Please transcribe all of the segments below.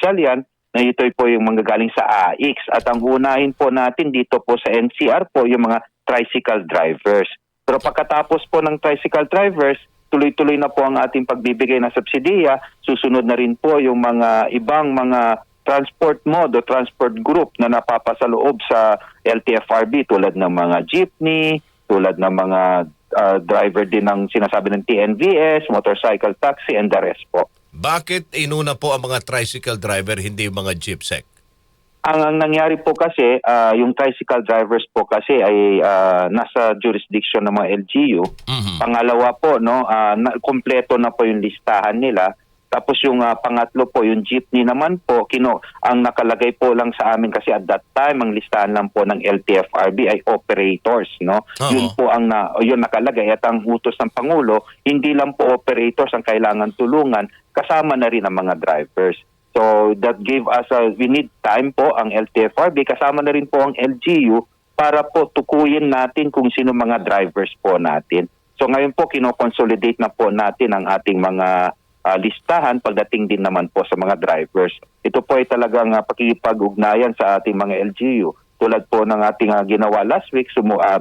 Gatchalian na ito po yung manggagaling sa AIX. At ang unahin po natin dito po sa NCR po yung mga tricycle drivers. Pero pagkatapos po ng tricycle drivers, tuloy-tuloy na po ang ating pagbibigay ng subsidiya. Susunod na rin po yung mga ibang mga transport mode o transport group na napapasaloob sa LTFRB tulad ng mga jeepney, tulad ng mga driver din ng sinasabi ng TNVS, motorcycle taxi, and the rest po. Bakit inuna po ang mga tricycle driver, hindi yung mga jeepsec? Ang nangyari po kasi, yung tricycle drivers po kasi ay nasa jurisdiction ng mga LGU. Pangalawa po, no, kompleto na po yung listahan nila. Tapos yung pangatlo po, yung jeepney naman po, ang nakalagay po lang sa amin kasi at that time, ang listahan lang po ng LTFRB ay operators, no? Yun po ang yun nakalagay. At ang utos ng Pangulo, hindi lang po operators ang kailangan tulungan, kasama na rin ang mga drivers. So that gave us, we need time po ang LTFRB, kasama na rin po ang LGU para po tukuyin natin kung sino mga drivers po natin. So ngayon po, kinoconsolidate na po natin ang ating mga listahan pagdating din naman po sa mga drivers. Ito po ay talagang pakikipag-ugnayan sa ating mga LGU. Tulad po ng ating ginawa last week,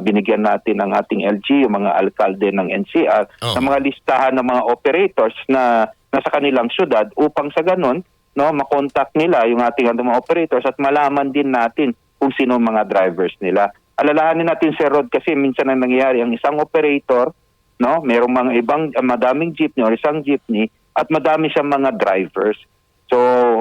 binigyan natin ng ating LGU, mga alkalde ng NCR, ng mga listahan ng mga operators na nasa kanilang syudad upang sa ganun, no, makontak nila yung ating mga operators at malaman din natin kung sino mga drivers nila. Alalahanin natin, Sir Rod, kasi minsan ang nangyayari, ang isang operator, no, merong mga ibang madaming jeepney o isang jeepney at madami siyang mga drivers. So,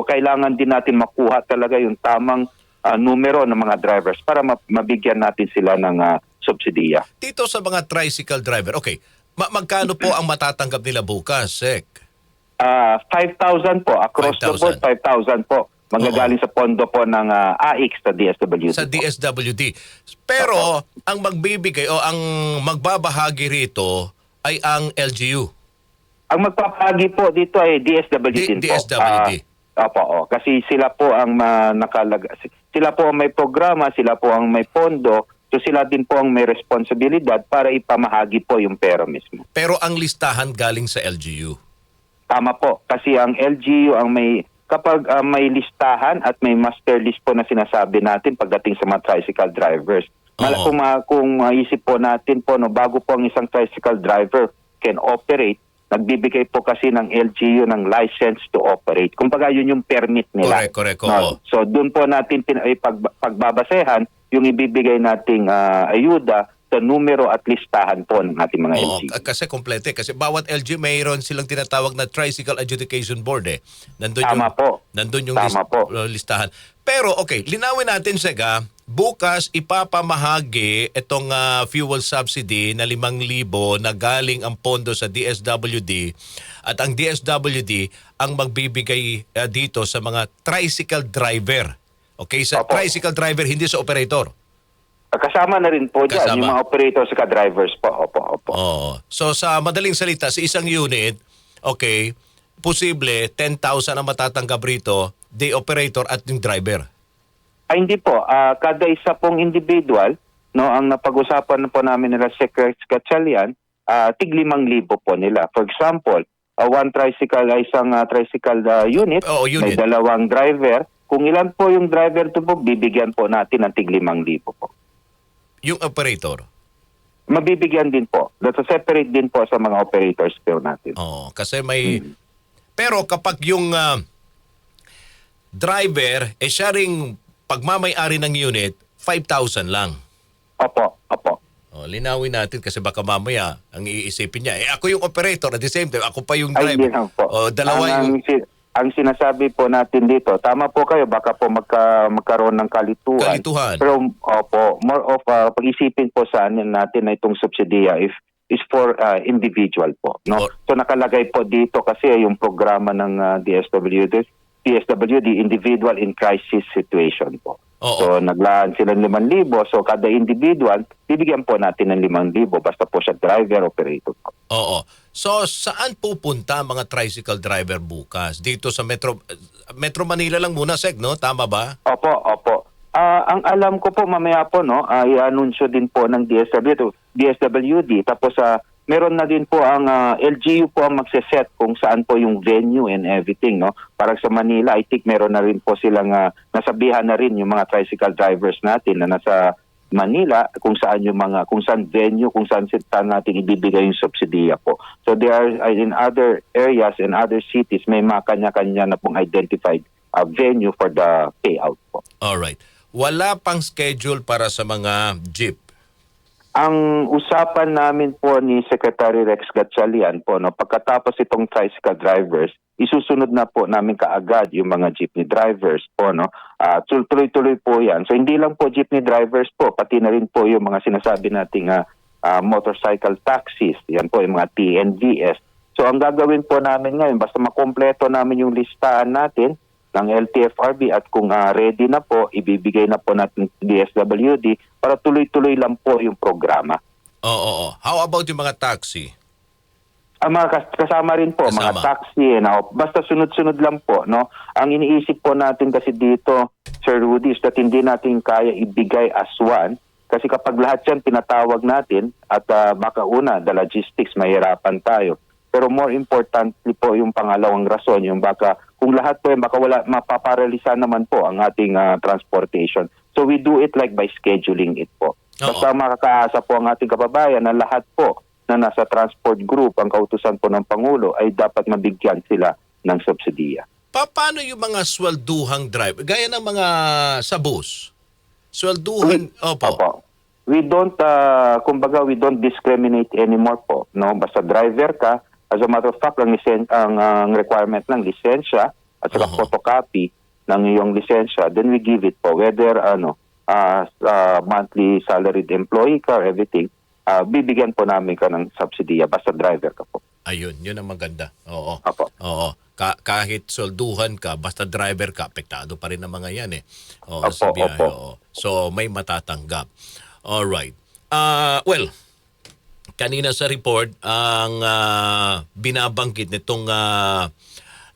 kailangan din natin makuha talaga yung tamang numero ng mga drivers para mabigyan natin sila ng subsidiya. Dito sa mga tricycle driver, okay, magkano po ang matatanggap nila bukas, Sek? 5,000 po. Across the board, 5,000 po. Manggagaling sa pondo po ng AIX sa DSWD. Sa DSWD. Pero ang magbibigay o ang magbabahagi rito ay ang LGU. Ang magpapahagi po dito ay DSWD din po. DSWD. Opo, kasi sila po ang sila po ang may programa, sila po ang may pondo, so sila din po ang may responsibilidad para ipamahagi po yung pera mismo. Pero ang listahan galing sa LGU. Tama po, kasi ang LGU ang kapag may listahan at may master list po na sinasabi natin pagdating sa mga tricycle drivers. Kung maisip po natin po, no, bago po ang isang tricycle driver can operate, nagbibigay po kasi ng LGU ng license to operate. Kumbaga yun yung permit nila. Correct. No? So doon po natin pagbabasehan yung ibibigay nating ayuda sa numero at listahan po ng ating mga LGU. Kasi komplete. Kasi bawat LGU mayroon silang tinatawag na Tricycle Adjudication Board eh. Nandun yung listahan. Pero okay, linawin natin, Sega, bukas ipapamahagi itong fuel subsidy na 5,000 na galing ang pondo sa DSWD at ang DSWD ang magbibigay dito sa mga tricycle driver. Okay, sa tricycle driver, hindi sa operator. Kasama na rin po dyan, yung mga operators at drivers po. Opo. So sa madaling salita, sa isang unit, okay, posible 10,000 ang matatanggap rito, the operator at yung driver. Ay hindi po, kada isa pong individual, no, ang napag-usapan po namin nila Secretary Gatchalian, tig 5,000 po nila. For example, one tricycle ay isang tricycle unit, may 2 driver. Kung ilan po yung driver to po, bibigyan po natin ng tig 5,000 po. Yung operator? Mabibigyan din po. That's separate din po sa mga operators po natin. Kasi may... Pero kapag yung driver, siya ring pagmamay-ari ng unit, 5,000 lang. Opo. Linawin natin kasi baka mamaya ang iisipin niya, ako yung operator at the same time, ako pa yung driver. Ay, po. Dalawa ang sinasabi po natin dito, tama po kayo, baka po magkaroon ng kalituhan. Pero more of pag-isipin po sa natin na itong subsidiya is for individual po. No? So nakalagay po dito kasi yung programa ng DSWD, Individual in Crisis Situation po. So naglaan sila ng 5,000. So kada individual, bibigyan po natin ng 5,000 basta po siya driver, operator po. So saan pupunta mga tricycle driver bukas? Dito sa Metro Manila lang muna, Sek, no? Tama ba? Opo. Ang alam ko po mamaya po, no, i-anunsyo din po ng DSWD tapos meron na din po ang LGU po ang magse-set kung saan po yung venue and everything, no? Para sa Manila, I think meron na rin po silang nasabihan na rin yung mga tricycle drivers natin na nasa Manila kung saan venue, kung saan natin ibibigay yung subsidiya po. So there are in other areas and other cities may mga kanya-kanya na pong identified venue for the payout po. Alright. Wala pang schedule para sa mga jeep? Ang usapan namin po ni Secretary Rex Gatchalian po, no, pagkatapos itong tricycle drivers, isusunod na po namin kaagad yung mga jeepney drivers po, no. Tuloy-tuloy po yan. So hindi lang po jeepney drivers po, pati na rin po yung mga sinasabi nating motorcycle taxis, yan po yung mga TNVS. So ang gagawin po namin ngayon, basta makompleto namin yung listahan natin ng LTFRB at kung ready na po, ibibigay na po natin DSWD para tuloy-tuloy lang po yung programa. Oo. How about yung mga taxi? Mga kasama rin po, mga taxi. Basta sunod-sunod lang po. No? Ang iniisip po natin kasi dito, Sir Rudy, is that hindi natin kaya ibigay as one. Kasi kapag lahat yan pinatawag natin at baka una, the logistics, mahirapan tayo. Pero more importantly po yung pangalawang rason, yung baka kung lahat po baka mapaparalisa naman po ang ating transportation. So we do it like by scheduling it po. Basta makakaasa po ang ating kababayan na lahat po na nasa transport group, ang kautusan po ng Pangulo ay dapat mabigyan sila ng subsidiya. Paano yung mga swelduhang driver? Gaya ng mga sa bus? Swelduhan, Opo. We don't, kumbaga we don't discriminate anymore po. No? Basta driver ka, as a matter of fact, ang requirement ng lisensya at saka photocopy ng iyong lisensya, then we give it po. Whether monthly salaried employee ka or everything, bibigyan po namin ka ng subsidiya basta driver ka po. Ayun, yun ang maganda. Oo. Apo. Oo. Kahit solduhan ka, basta driver ka, apektado pa rin ang mga yan eh. Oo, Opo, sa biyahe, opo. oo. So may matatanggap. Alright. Well, kanina sa report, ang binabanggit nitong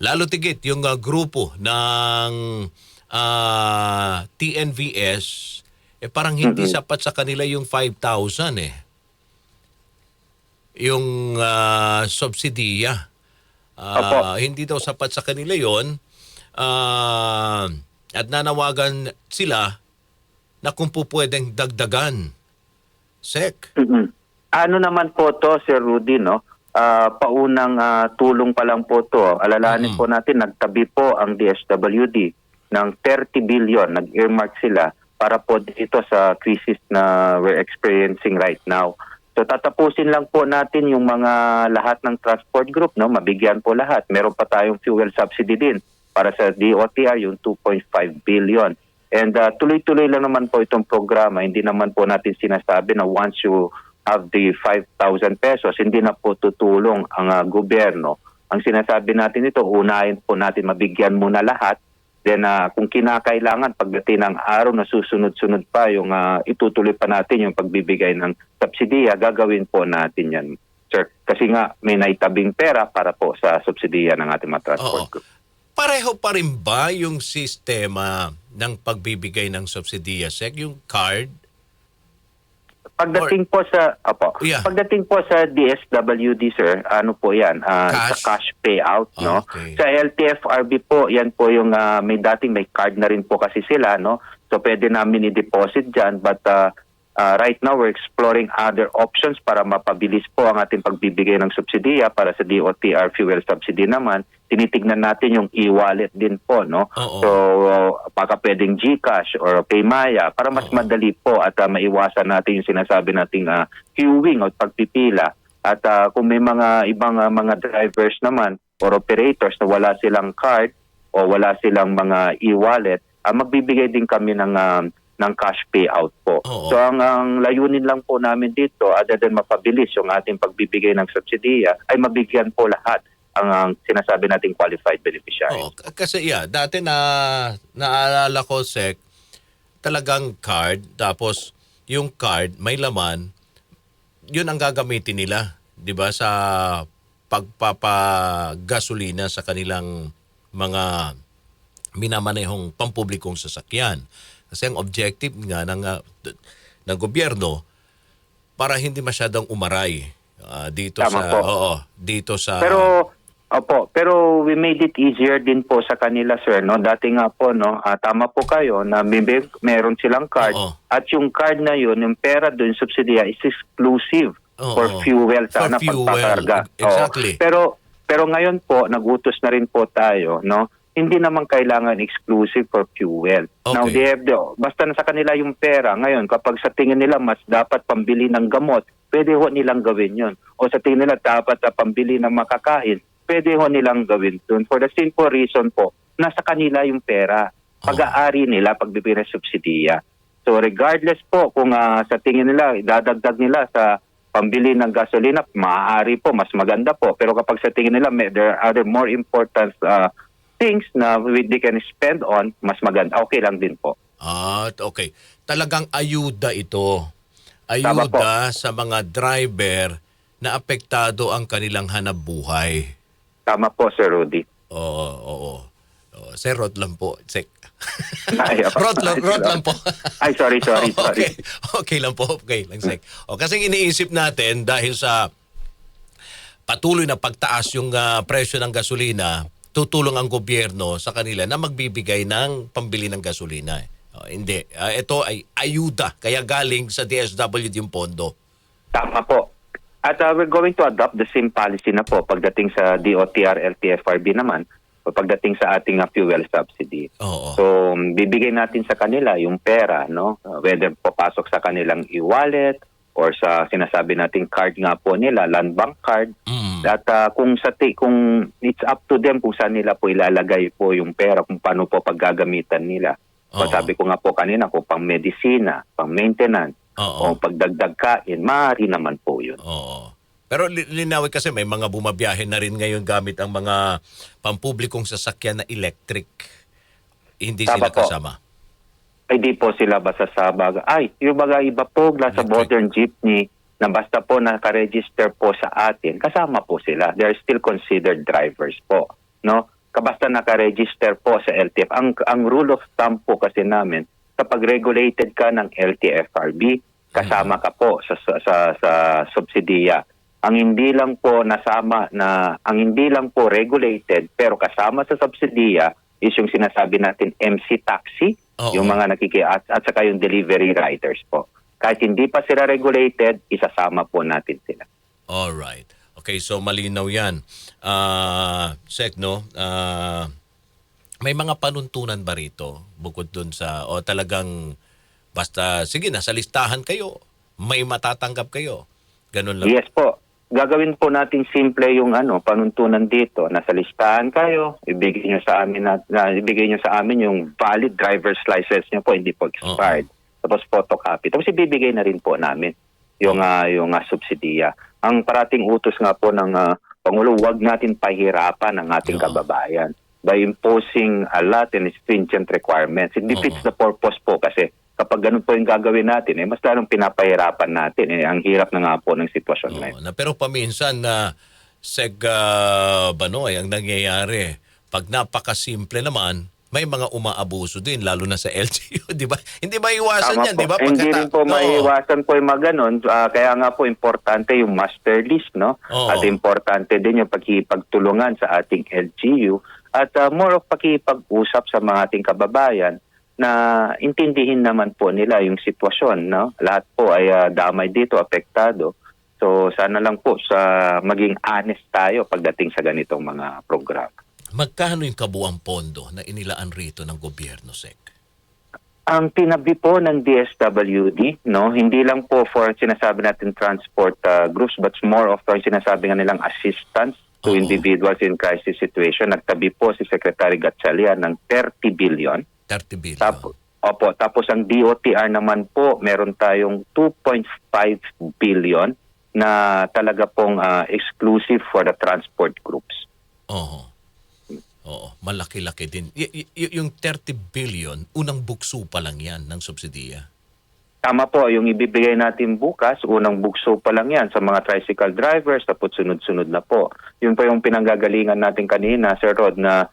lalo tigit yung grupo ng TNVS, parang hindi sapat sa kanila yung 5,000 eh. Yung subsidiya. Hindi daw sapat sa kanila yon. At nanawagan sila na kung po pwedeng dagdagan. Sek. Ano naman po to, Sir Rudy, no? Paunang tulong pa lang po to. Alalahanin po natin, nagtabi po ang DSWD ng 30 billion. Nag-earmark sila para po dito sa crisis na we're experiencing right now. So tatapusin lang po natin yung mga lahat ng transport group, no? Mabigyan po lahat. Meron pa tayong fuel subsidy din para sa DOTR, yung 2.5 billion. And tuloy-tuloy lang naman po itong programa. Hindi naman po natin sinasabi na once you have the 5,000 pesos, hindi na po tutulong ang gobyerno. Ang sinasabi natin ito, unahin po natin mabigyan muna lahat. Then kung kinakailangan pagdating ng araw na susunod-sunod pa yung itutuloy pa natin yung pagbibigay ng subsidiya, gagawin po natin yan, sir. Kasi nga may naitabing pera para po sa subsidiya ng ating mga transport group. Pareho pa rin ba yung sistema ng pagbibigay ng subsidiya, Sek? Yung card? Pagdating po sa pagdating po sa DSWD, sir, ano po 'yan? Sa cash payout, no? Okay. Sa LTFRB po, 'yan po yung may card na rin po kasi sila, no? So pwede namin i-deposit diyan, but right now we're exploring other options para mapabilis po ang ating pagbibigay ng subsidiya para sa DOTR fuel subsidy naman. Tinitignan natin yung e-wallet din po, no? So baka pwedeng GCash or Paymaya para mas madali po at maiwasan natin yung sinasabi nating queuing o pagpipila. At kung may mga ibang mga drivers naman or operators na wala silang card o wala silang mga e-wallet, magbibigay din kami ng cash payout po. So ang layunin lang po namin dito, other than mapabilis yung ating pagbibigay ng subsidiya, ay mabigyan po lahat ang sinasabi nating qualified beneficiary. Kasi dati naalala ko, Sek, talagang card, tapos yung card may laman, yun ang gagamitin nila, 'di ba, sa pagpapagasolina sa kanilang mga minamanehong pampublikong sasakyan. Kasi ang objective nga ng gobyerno para hindi masyadong umaray Dito Tama sa po. dito sa pero we made it easier din po sa kanila, sir, no. Dati nga po, no, tama po kayo na meron silang card, at yung card na yun, yung pera doon subsidiya is exclusive for fuel sana, pagpakarga. Exactly. Pero ngayon po, nagutos na rin po tayo, no. Hindi naman kailangan exclusive for fuel. Okay. Now, basta na sa kanila yung pera. Ngayon, kapag sa tingin nila mas dapat pambili ng gamot, pwede ho nilang gawin yun. O sa tingin nila dapat pambili ng makakain, pwede ho nilang gawin dun. For the simple reason po, nasa kanila yung pera. Pag-aari nila, pagbibigay ng subsidiya. So regardless po kung sa tingin nila, dadagdag nila sa pambili ng gasolina, maaari po, mas maganda po. Pero kapag sa tingin nila, there are other more important things na they can spend on, mas maganda. Okay lang din po. Okay. Talagang ayuda ito. Ayuda sa mga driver na apektado ang kanilang hanapbuhay. Tama po, Sir Rudy. Oo. Sir, Rod lang po. Sek. Rod lang po. Ay, sorry. Okay lang po. Okay lang, Sek. Kasi iniisip natin dahil sa patuloy na pagtaas yung presyo ng gasolina, tutulong ang gobyerno sa kanila na magbibigay ng pambili ng gasolina. Hindi. Ito ay ayuda. Kaya galing sa DSWD yung pondo. Tama po. At we're going to adopt the same policy na po pagdating sa DOTR, LTFRB naman, pagdating sa ating fuel subsidy. So, bibigay natin sa kanila yung pera, no? Whether papasok sa kanilang e-wallet or sa sinasabi nating card nga po nila, land bank card. At kung it's up to them kung saan nila po ilalagay po yung pera, kung paano po paggagamitan nila. Sabi ko nga po kanina, kung pang medisina, pang maintenance, o pagdagdag kain, maaari naman po yun. Pero linawin kasi may mga bumabiyahe na rin ngayon gamit ang mga pampublikong sasakyan na electric. Hindi sila kasama. Ay, di po sila basta sa baga. Ay, yung baga iba po, sa modern jeepney, na basta po nakaregister po sa atin, kasama po sila. They're still considered drivers po. No? Kabasta nakaregister po sa LTF. Ang rule of thumb po kasi namin, kapag regulated ka ng LTFRB, kasama ka po sa subsidiya. Ang hindi lang po regulated pero kasama sa subsidiya is yung sinasabi natin MC taxi, yung mga at saka yung delivery riders po. Kahit hindi pa sila regulated, isasama po natin sila. All right. Okay, so malinaw 'yan. Sek, no? May mga panuntunan ba rito bukod dun sa talagang basta sige nasa listahan kayo, may matatanggap kayo. Ganun lang. Yes po. Gagawin po natin simple yung panuntunan dito. Nasa listahan kayo, ibigay niyo sa amin yung valid driver's license niyo po, hindi po expired. Tapos photocopy. Tapos ibibigay na rin po namin yung subsidiya. Ang parating utos nga po ng Pangulo, huwag natin pahirapan ang ating kababayan by imposing a lot and stringent requirements. It defeats the purpose po kasi kapag ganun po yung gagawin natin, mas lalong pinapahirapan natin. Ang hirap na nga po ng sitwasyon ngayon. Pero paminsan na Banoy, ang nangyayari, pag napakasimple naman, may mga umaabuso din, lalo na sa LGU, di ba? Hindi maiwasan yan, di ba? Hindi rin po maiwasan po yung mga ganun. Kaya nga po, importante yung master list, no? At importante din yung pagkipagtulungan sa ating LGU at more of pakipag-usap sa mga ating kababayan na intindihin naman po nila yung sitwasyon, no? Lahat po ay damay dito, apektado. So sana lang po maging honest tayo pagdating sa ganitong mga programa. Magkano yung kabuang pondo na inilaan rito ng gobyerno, Sek? Ang tinabi po ng DSWD, no, hindi lang po for sinasabi natin transport groups but more of sinasabi nga nilang assistance to individuals in crisis situation. Nagtabi po si Secretary Gatchalian ng 30 billion. 30 billion. Tapos ang DOTR naman po, meron tayong 2.5 billion na talaga pong exclusive for the transport groups. Malaki-laki din. Yung 30 billion, unang bugso pa lang yan ng subsidiya. Tama po, yung ibibigay natin bukas, unang bugso pa lang yan sa mga tricycle drivers, tapos sunod-sunod na po. Yun po yung pinanggagalingan natin kanina, Sir Rod, na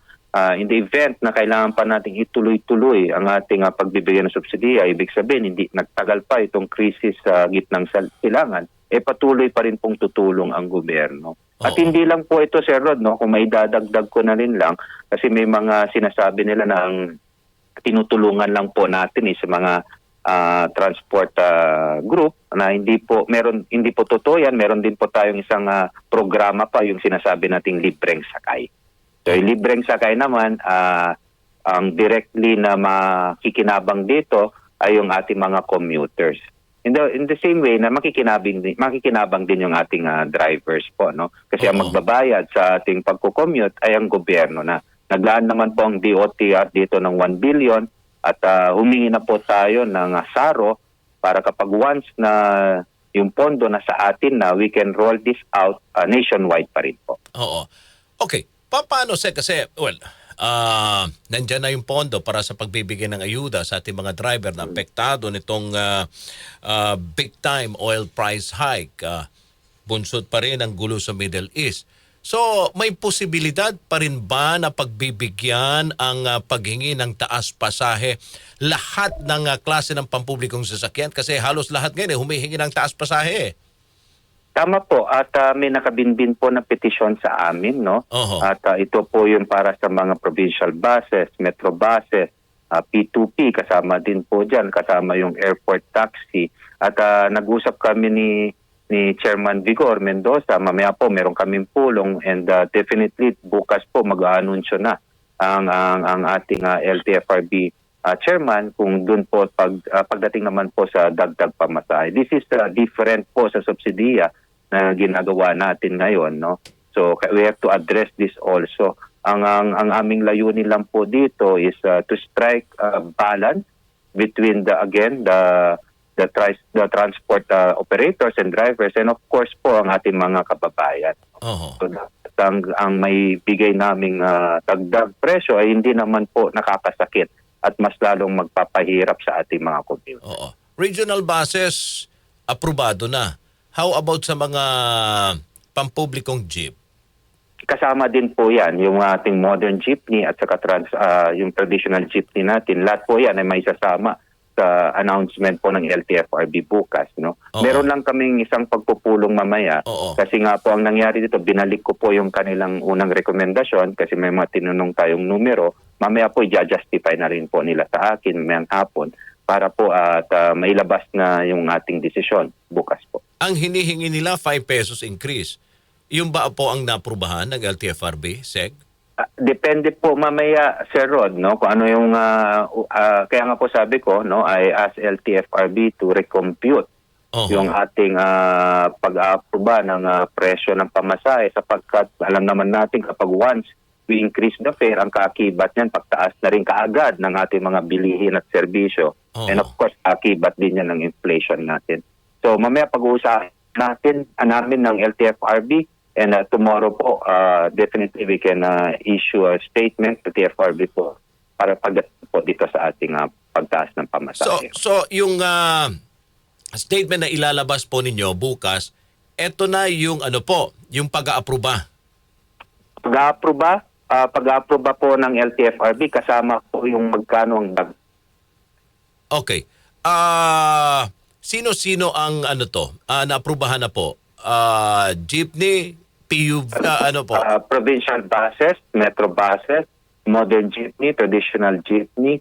in the event na kailangan pa natin ituloy-tuloy ang ating pagbibigay ng subsidiya, ibig sabihin, hindi nagtagal pa itong krisis sa gitnang silangan, patuloy pa rin pong tutulong ang gobyerno. At Oo. hindi lang po ito, Sir Rod, no, kung may dadagdag ko na rin lang, kasi may mga sinasabi nila na ang tinutulungan lang po natin sa mga transport group na hindi po totoo yan. Meron din po tayong isang programa pa, yung sinasabi nating libreng sakay. So yung libreng sakay naman, ang directly na makikinabang dito ay yung ating mga commuters. In the same way na makikinabang din yung ating drivers po, no? Kasi ang magbabayad sa ating pagko-commute ay ang gobyerno na. Naglaan naman po ang DOTR dito ng 1 billion at humingi na po tayo ng SARO para kapag once na yung pondo na sa atin na, we can roll this out nationwide pa rin po. Oo. Okay. Paano, Sec? Kasi, nandyan na yung pondo para sa pagbibigay ng ayuda sa ating mga driver na apektado nitong big time oil price hike. Bunsod pa rin ang gulo sa Middle East. So, may posibilidad pa rin ba na pagbibigyan ang paghingi ng taas pasahe lahat ng klase ng pampublikong sasakyan? Kasi halos lahat ngayon humihingi ng taas pasahe. Tama po. At may nakabinbin po na petisyon sa amin, no? At ito po yung para sa mga provincial buses, metro buses, P2P, kasama din po dyan, kasama yung airport taxi. At nag-usap kami ni Chairman Vigor Mendoza, mamaya po meron kaming pulong and definitely bukas po mag-aanunsyo na ang ating LTFRB chairman kung doon po pagdating naman po sa dagdag pamasahe. This is different po sa subsidiya na ginagawa natin ngayon, no? So we have to address this also. Ang aming layunin lang po dito is to strike a balance between the transport operators and drivers and of course po ang ating mga kababayan. So, ang may bigay naming dagdag presyo ay hindi naman po nakakasakit at mas lalong magpapahirap sa ating mga commute. Regional buses, aprobado na. How about sa mga pampublikong jeep? Kasama din po yan, yung ating modern jeepney at saka yung traditional jeepney natin. Lahat po yan ay may sasama sa announcement po ng LTFRB bukas, no? Meron lang kaming isang pagpupulong mamaya kasi nga po ang nangyari dito, binalik ko po yung kanilang unang rekomendasyon kasi may mga tinanong tayong numero. Mamaya po i-justify na rin po nila sa akin mayang hapon para po at mailabas na yung ating desisyon bukas po. Ang hinihingi nila 5 pesos increase. Yung ba po ang naprubahan ng LTFRB, Seg? Depende po mamaya, Sir Rod, no, kung ano yung kaya nga po sabi ko, no, I ask LTFRB to recompute yung ating pag-aaproba ng presyo ng pamasahe sapagkat alam naman natin kapag once we increase the fare, ang kaakibat niyan pagtaas na rin kaagad ng ating mga bilihin at serbisyo. And of course, kaakibat din yan ng inflation natin. So mamaya pag-uusapan namin ng LTFRB. And tomorrow po, definitely we can issue a statement to TFRB po para pagdating po dito sa ating pagtaas ng pamasahe. So yung statement na ilalabas po ninyo bukas, eto na yung yung pag-aaproba. Pag-aaproba po ng LTFRB kasama po yung magkano ang dag. Okay. Sino-sino ang naaprubahan na po? Jeepney, PUV, provincial buses, metro buses, modern jeepney, traditional jeepney,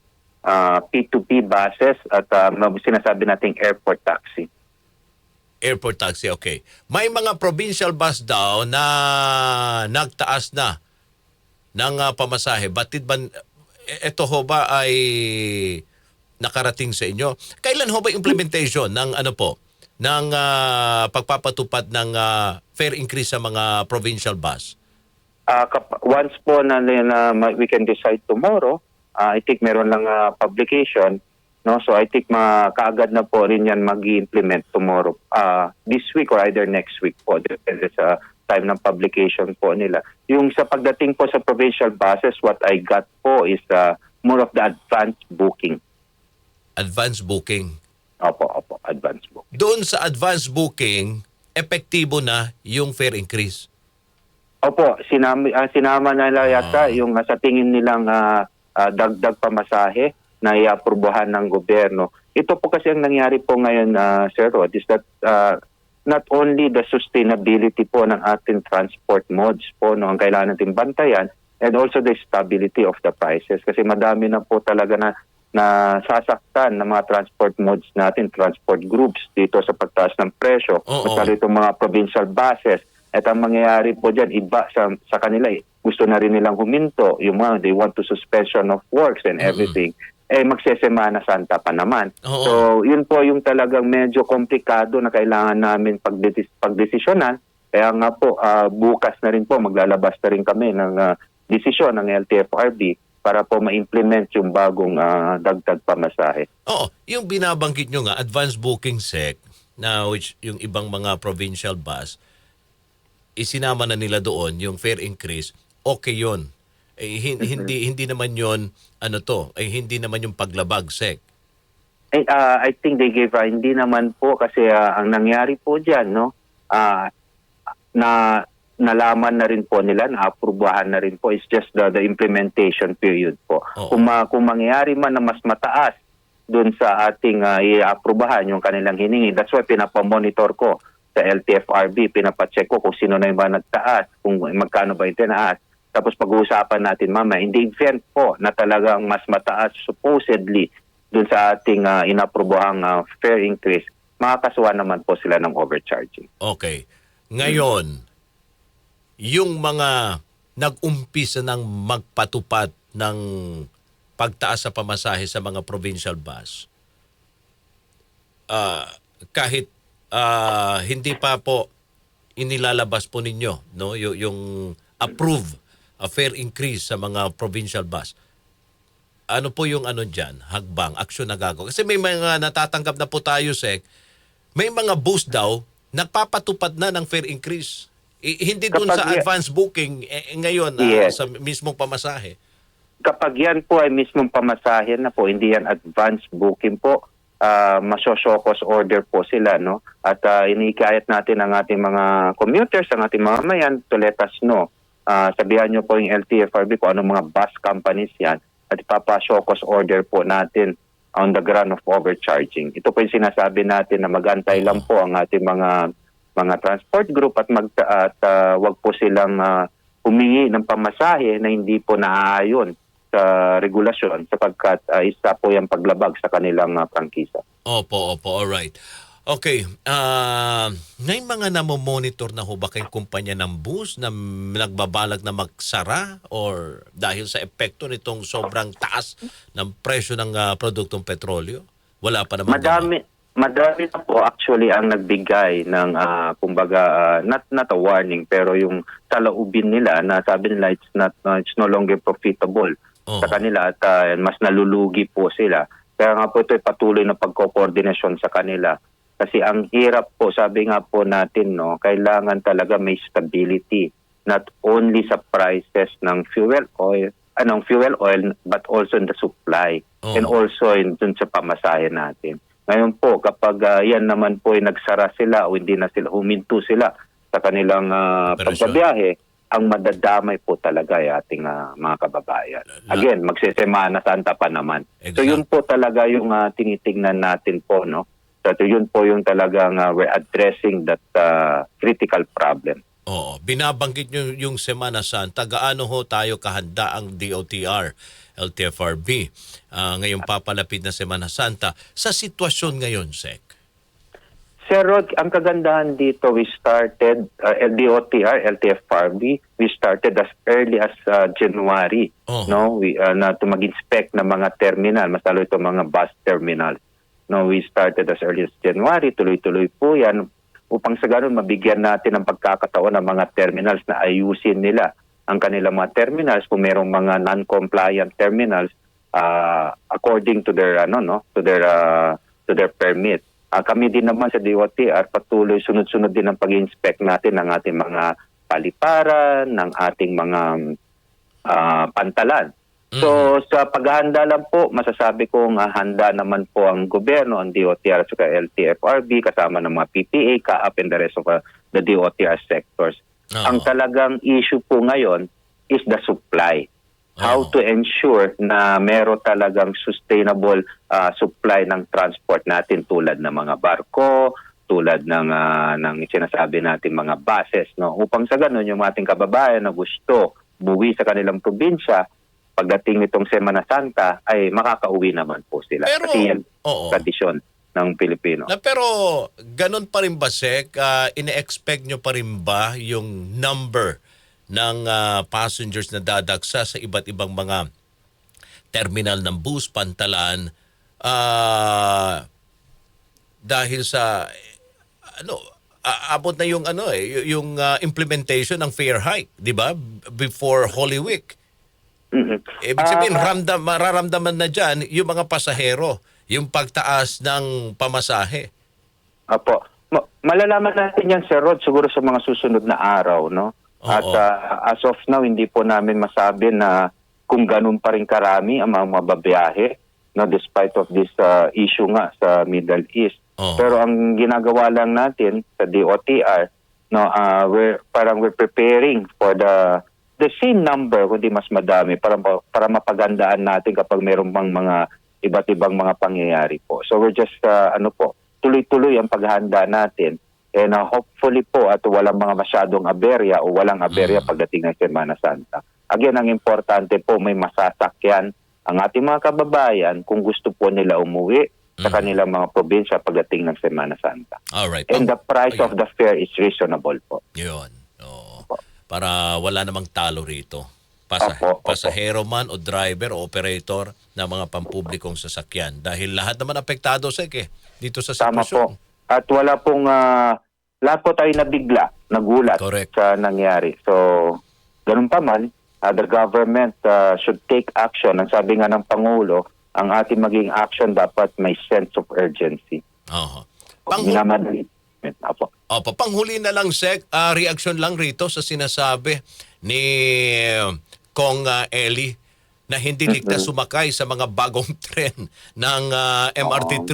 P2P buses, at sinasabi nating airport taxi. Airport taxi, okay. May mga provincial bus daw na nagtaas na ng pamasahe. Batid ba, ito ho ba ay nakarating sa inyo? Kailan ho ba implementation ng ng pagpapatupad ng fare increase sa mga provincial bus? Once po na we can decide tomorrow, I think meron lang publication, no? So I think kaagad na po rin yan mag-i-implement tomorrow. This week or either next week po, depende sa time ng publication po nila. Yung sa pagdating po sa provincial buses, what I got po is more of the advanced booking. Advanced booking? Opo, advance booking. Doon sa advance booking, epektibo na yung fare increase? Opo, sinama na yata yung sa tingin nilang dagdag pamasahe na iaprubahan ng gobyerno. Ito po kasi ang nangyari po ngayon, Sir Rod, is that not only the sustainability po ng ating transport modes po, no, ang kailangan natin bantayan, and also the stability of the prices. Kasi madami na po talaga na sasaktan ng mga transport modes natin, transport groups dito sa pagtaas ng presyo. Masali itong mga provincial buses. At ang mangyayari po dyan, iba sa kanila, gusto na rin nilang huminto. Yung mga, they want to suspension of works and everything. Magsesemana Santa pa naman. So, yun po yung talagang medyo komplikado na kailangan namin pagdesisyonan. Kaya nga po, bukas na rin po, maglalabas na rin kami ng desisyon ng LTFRB para po ma-implement yung bagong dagdag pamasahe. Oo, yung binabanggit nyo nga, advance booking sec, na which yung ibang mga provincial bus, isinama na nila doon yung fare increase, okay yun. Hindi naman yun, hindi naman yung paglabag sec. I think they gave, hindi naman po kasi ang nangyari po dyan, no, na nalaman na rin po nila, naaprubahan na rin po, it's just the implementation period po. Kung mangyayari man na mas mataas dun sa ating iaprubahan yung kanilang hiningi, that's why pinapamonitor ko sa LTFRB, pinapacheck ko kung sino na yung ba nagtaas, kung magkano ba yung tinaas. Tapos pag-uusapan natin mamaya, in the event po na talagang mas mataas supposedly dun sa ating inaprubuhang fare increase, makakasuhan naman po sila ng overcharging. Okay. Ngayon, yung mga nag-umpisa ng magpatupad ng pagtaas sa pamasahe sa mga provincial bus, kahit hindi pa po inilalabas po ninyo, no, yung approve a fare increase sa mga provincial bus, ano po yung dyan, hagbang, aksyon na gagawin? Kasi may mga natatanggap na po tayo, Sec, may mga bus daw, nagpapatupad na ng fare increase. Hindi doon sa advance booking ngayon sa mismong pamasahe. Kapag yan po ay mismong pamasahe na po, hindi yan advance booking po, masosyokos order po sila, no? At inikayat natin ang ating mga commuters, ang ating mga mayan to let us know. Sabihan nyo po yung LTFRB kung anong mga bus companies yan at ipapasyokos order po natin on the ground of overcharging. Ito po yung sinasabi natin na magantay lang po ang ating mga transport group at wag po silang humingi ng pamasahe na hindi po naaayon sa regulasyon sapagkat isa po yung paglabag sa kanilang prangkisa. Opo, alright. Okay, may mga namomonitor na ho ba kayong kumpanya ng bus na nagbabalak na magsara or dahil sa epekto nitong sobrang taas ng presyo ng produktong petrolyo? Wala pa naman. Madami na po actually ang nagbigay ng kumbaga not a warning pero yung talaubin nila na sabi nila it's no longer profitable sa kanila at mas nalulugi po sila. Kaya nga po ito ay patuloy na pagko-koordinasyon sa kanila. Kasi ang hirap po, sabi nga po natin, no, kailangan talaga may stability not only sa prices ng fuel oil but also in the supply and also dun sa pamasahe natin. Ngayon po, kapag yan naman po ay nagsara sila o hindi na sila, huminto sila sa kanilang pagbabiyahe, ang madadamay po talaga ay ating mga kababayan. Again, magsesemana Santa pa naman. Exactly. So yun po talaga yung tinitingnan natin po, no? So yun po yung talagang we're addressing that critical problem. Oo, binabanggit nyo yung Semana Santa. Gaano ho tayo kahanda ang DOTR, LTFRB, ngayong papalapit na Semana Santa sa sitwasyon ngayon, Sec? Sir Rod, ang kagandahan dito, we started, DOTR, LTFRB, we started as early as January, no? Na to mag-inspect ng mga terminal, mas lalo ito mga bus terminal. No, we started as early as January, tuloy-tuloy po yan upang sa ganun mabigyan natin ng pagkakataon ng mga terminals na ayusin nila ang kanilang mga terminals kung merong mga non-compliant terminals according to their to their permit. Kami din naman sa DOTR patuloy sunod-sunod din ang pag-inspect natin ng ating mga paliparan, ng ating mga pantalan. So sa paghahanda lang po, masasabi kong handa naman po ang gobyerno, ang DOTR at LTFRB kasama ng mga PPA, CAAP and the rest of the DOTR sectors. Ang talagang issue po ngayon is the supply. How to ensure na meron talagang sustainable supply ng transport natin tulad ng mga barko, tulad ng sinasabi natin mga buses, no? Upang sa ganun yung ating kababayan na gusto umuwi sa kanilang probinsya, pagdating nitong Semana Santa ay makakauwi naman po sila. Pero, kasi yan oo. tradisyon ng Pilipino. Pero ganun pa rin ba, Sek? Ine-expect nyo pa rin ba yung number ng passengers na dadagsa sa iba't ibang mga terminal ng bus, pantalan, dahil sa abot na yung implementation ng fare hike, 'di ba? Before Holy Week. Ibig sabihin mararamdaman na diyan yung mga pasahero, yung pagtaas ng pamasahe. Apo. Malalaman natin yan, Sir Rod, siguro sa mga susunod na araw, no? Oo. At as of now, hindi po namin masabi na kung ganun pa rin karami ang mga mababiyahe, no, despite of this issue nga sa Middle East. Oo. Pero ang ginagawa lang natin sa DOTR, no, we're preparing for the same number, kundi mas madami para mapagandaan natin kapag mayroon pang mga iba't ibang mga pangyayari po. So we're just tuloy-tuloy ang paghahanda natin, and hopefully po at walang mga masyadong aberya o walang aberya pagdating ng Semana Santa. Again, ang importante po may masasakyan ang ating mga kababayan kung gusto po nila umuwi sa kanilang mga probinsya pagdating ng Semana Santa. Alright. And the price of the fare is reasonable po. Yun. Oo. Para wala namang talo rito. Opo. Pasahero man o driver o operator na mga pampublikong sasakyan. Dahil lahat naman apektado, Sek, dito sa Tama sitwasyon. po. At wala pong, lahat po tayo nabigla, nagulat Correct. sa nangyari. So, ganun pa man, the government should take action. Ang sabi nga ng Pangulo, ang ating maging action dapat may sense of urgency. Oho. Minamadali. Apo. Opo, panghuli na lang, Sek, reaksyon lang rito sa sinasabi ni Kong Eli na hindi ligtas sumakay sa mga bagong tren ng MRT3.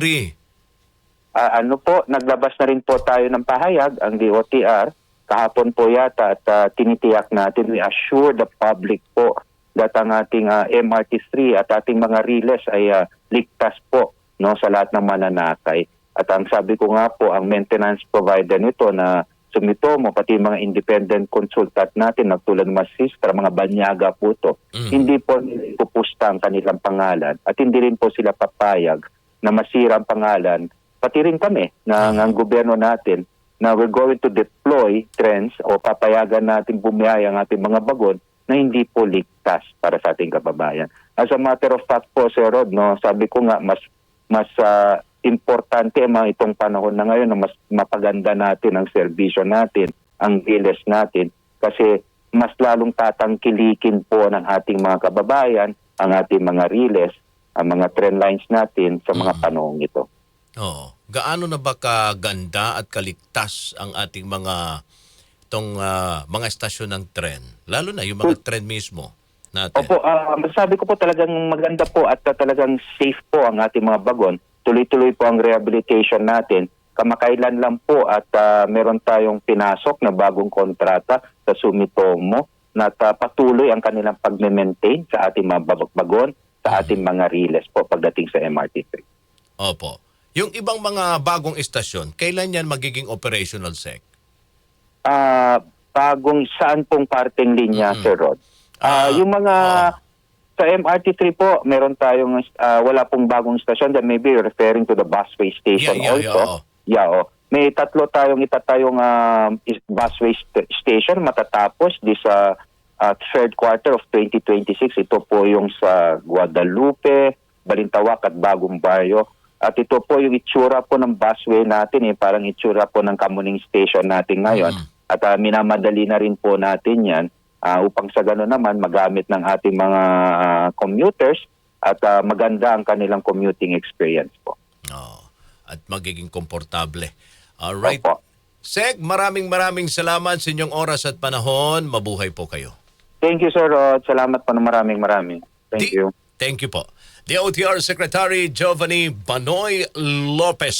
Naglabas na rin po tayo ng pahayag, ang DOTR, kahapon po yata, at tinitiyak natin, we assure the public po that ang ating MRT3 at ating mga riles ay ligtas po, no, sa lahat ng mananakay. At ang sabi ko nga po, ang maintenance provider nito na Sumitomo, pati mga independent consultant natin, nagtulad ng mga Sistra, mga banyaga po ito, hindi po pupusta ang kanilang pangalan at hindi rin po sila papayag na masira ang pangalan. Pati rin kami ng gobyerno natin na we're going to deploy trends o papayagan natin bumiyaya ang ating mga bagon na hindi po ligtas para sa ating kababayan. As a matter of fact po, Sir Rod, no, sabi ko nga, mas importante itong panahon na ngayon na mas mapaganda natin ang serbisyo natin, ang bilis natin, kasi mas lalong tatangkilikin po ng ating mga kababayan, ang ating mga riles, ang mga trend lines natin sa mga panahong ito. Oo. Gaano na ba kaganda at kaligtas ang ating mga mga estasyon ng tren? Lalo na yung mga tren mismo natin. Opo, masabi ko po talagang maganda po at talagang safe po ang ating mga bagon. Tuloy-tuloy po ang rehabilitation natin. Kamakailan lang po at meron tayong pinasok na bagong kontrata sa Sumitomo na patuloy ang kanilang pag-maintain sa ating mga bagon, sa ating mga riles po pagdating sa MRT3. Opo. Yung ibang mga bagong estasyon, kailan yan magiging operational, Sec? Bagong saan pong parteng linya, Sir Rod? Yung mga... Sa MRT3 po, meron tayong wala pong bagong stasyon that may be referring to the busway station also. May tatlo tayong itatayong busway station matatapos this third quarter of 2026. Ito po yung sa Guadalupe, Balintawak at Bagong Barrio. At ito po yung itsura po ng busway natin, parang itsura po ng Kamuning Station natin ngayon. At minamadali na rin po natin yan. Upang sa gano'n naman magamit ng ating mga commuters at maganda ang kanilang commuting experience po. At magiging komportable. Alright. Opo. Sec, maraming salamat sa inyong oras at panahon. Mabuhay po kayo. Thank you, Sir Rod. Salamat po na maraming. Thank you. Thank you po. The OTR Secretary Giovanni Banoy Lopez.